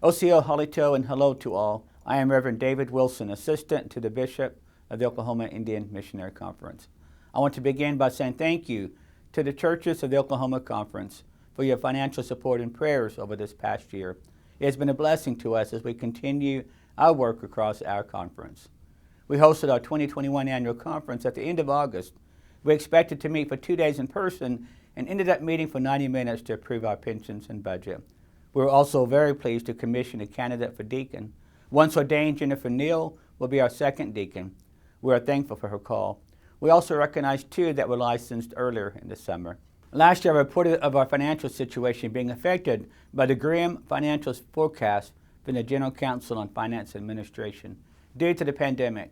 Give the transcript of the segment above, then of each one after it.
OCO Halito and hello to all. I am Reverend David Wilson, Assistant to the Bishop of the Oklahoma Indian Missionary Conference. I want to begin by saying thank you to the churches of the Oklahoma Conference for your financial support and prayers over this past year. It has been a blessing to us as we continue our work across our conference. We hosted our 2021 annual conference at the end of August. We expected to meet for 2 days in person and ended up meeting for 90 minutes to approve our pensions and budget. We were also very pleased to commission a candidate for deacon. Once ordained, Jennifer Neal will be our second deacon. We are thankful for her call. We also recognize two that were licensed earlier in the summer. Last year, I reported of our financial situation being affected by the grim financial forecast from the General Counsel on Finance Administration due to the pandemic.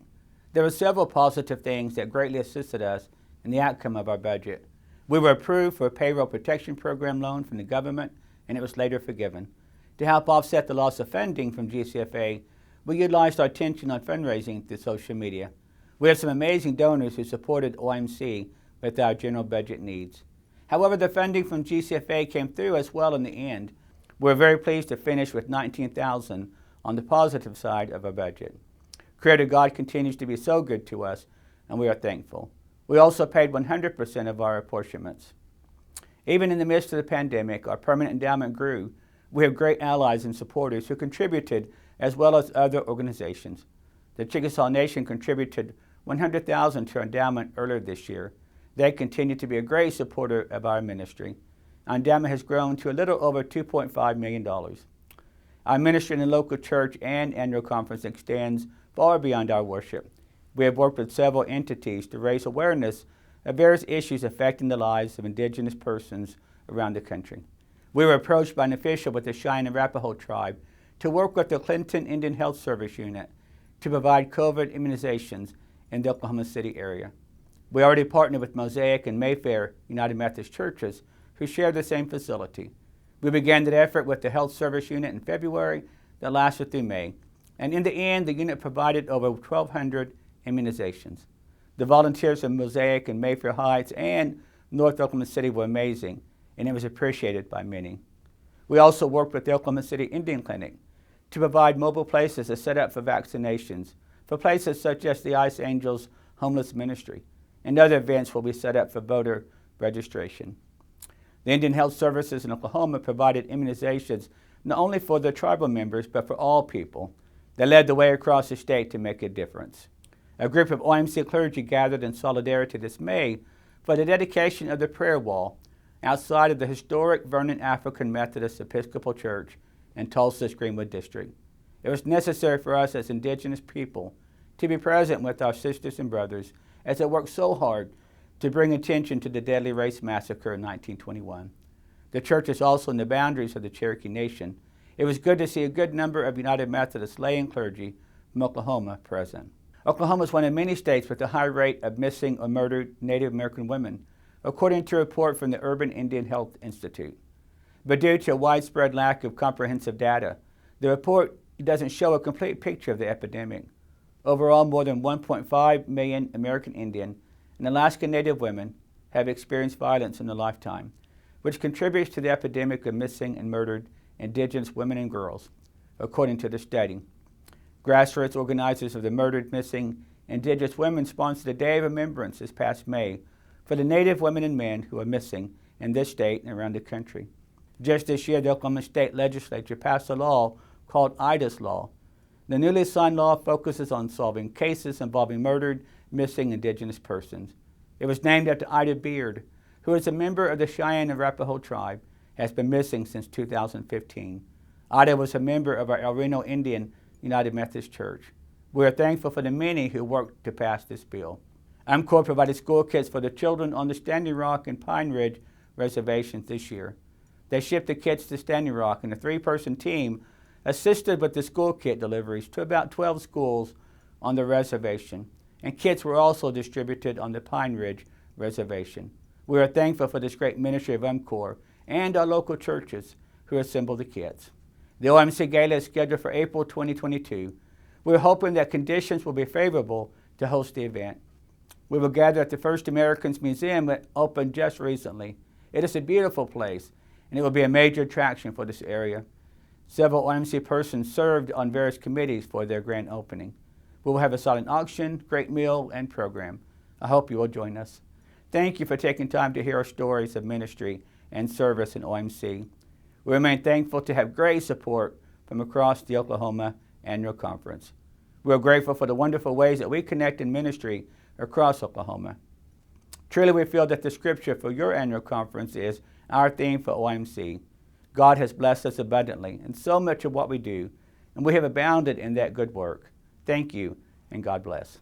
There were several positive things that greatly assisted us in the outcome of our budget. We were approved for a payroll protection program loan from the government, and it was later forgiven. To help offset the loss of funding from GCFA, we utilized our attention on fundraising through social media. We had some amazing donors who supported OIMC with our general budget needs. However, the funding from GCFA came through as well in the end. We're very pleased to finish with $19,000 on the positive side of our budget. Creator God continues to be so good to us, and we are thankful. We also paid 100% of our apportionments. Even in the midst of the pandemic, our permanent endowment grew. We have great allies and supporters who contributed, as well as other organizations. The Chickasaw Nation contributed $100,000 to our endowment earlier this year. They continue to be a great supporter of our ministry. Our endowment has grown to a little over $2.5 million. Our ministry in the local church and annual conference extends far beyond our worship. We have worked with several entities to raise awareness of various issues affecting the lives of indigenous persons around the country. We were approached by an official with the Cheyenne and Arapaho tribe to work with the Clinton Indian Health Service Unit to provide COVID immunizations in the Oklahoma City area. We already partnered with Mosaic and Mayfair United Methodist Churches who share the same facility. We began that effort with the Health Service Unit in February that lasted through May. And in the end, the unit provided over 1,200 immunizations. The volunteers of Mosaic and Mayfair Heights and North Oklahoma City were amazing, and it was appreciated by many. We also worked with the Oklahoma City Indian Clinic to provide mobile places to set up for vaccinations for places such as the Ice Angels Homeless Ministry, and other events will be set up for voter registration. The Indian Health Services in Oklahoma provided immunizations not only for the tribal members, but for all people. They led the way across the state to make a difference. A group of OIMC clergy gathered in solidarity this May for the dedication of the prayer wall outside of the historic Vernon African Methodist Episcopal Church in Tulsa's Greenwood District. It was necessary for us as indigenous people to be present with our sisters and brothers as they worked so hard to bring attention to the deadly race massacre in 1921. The church is also in the boundaries of the Cherokee Nation. It was good to see a good number of United Methodist lay and clergy from Oklahoma present. Oklahoma is one of many states with a high rate of missing or murdered Native American women, according to a report from the Urban Indian Health Institute. But due to a widespread lack of comprehensive data, the report doesn't show a complete picture of the epidemic. Overall, more than 1.5 million American Indian and Alaska Native women have experienced violence in their lifetime, which contributes to the epidemic of missing and murdered indigenous women and girls, according to the study. Grassroots organizers of the murdered, missing indigenous women sponsored a day of remembrance this past May for the Native women and men who are missing in this state and around the country. Just this year, the Oklahoma State Legislature passed a law called IDA's Law. The newly signed law focuses on solving cases involving murdered, missing indigenous persons. It was named after Ida Beard, who is a member of the Cheyenne and Arapaho tribe, has been missing since 2015. Ida was a member of our El Reno Indian United Methodist Church. We are thankful for the many who worked to pass this bill. UMCOR provided school kits for the children on the Standing Rock and Pine Ridge reservations this year. They shipped the kits to Standing Rock, and a 3-person team assisted with the school kit deliveries to about 12 schools on the reservation, and kits were also distributed on the Pine Ridge reservation. We are thankful for this great ministry of UMCOR and our local churches who assembled the kits. The OIMC Gala is scheduled for April 2022. We're hoping that conditions will be favorable to host the event. We will gather at the First Americans Museum that opened just recently. It is a beautiful place, and it will be a major attraction for this area. Several OIMC persons served on various committees for their grand opening. We will have a silent auction, great meal, and program. I hope you will join us. Thank you for taking time to hear our stories of ministry and service in OIMC. We remain thankful to have great support from across the Oklahoma Annual Conference. We are grateful for the wonderful ways that we connect in ministry across Oklahoma. Truly, we feel that the scripture for your annual conference is our theme for OIMC. God has blessed us abundantly in so much of what we do, and we have abounded in that good work. Thank you, and God bless.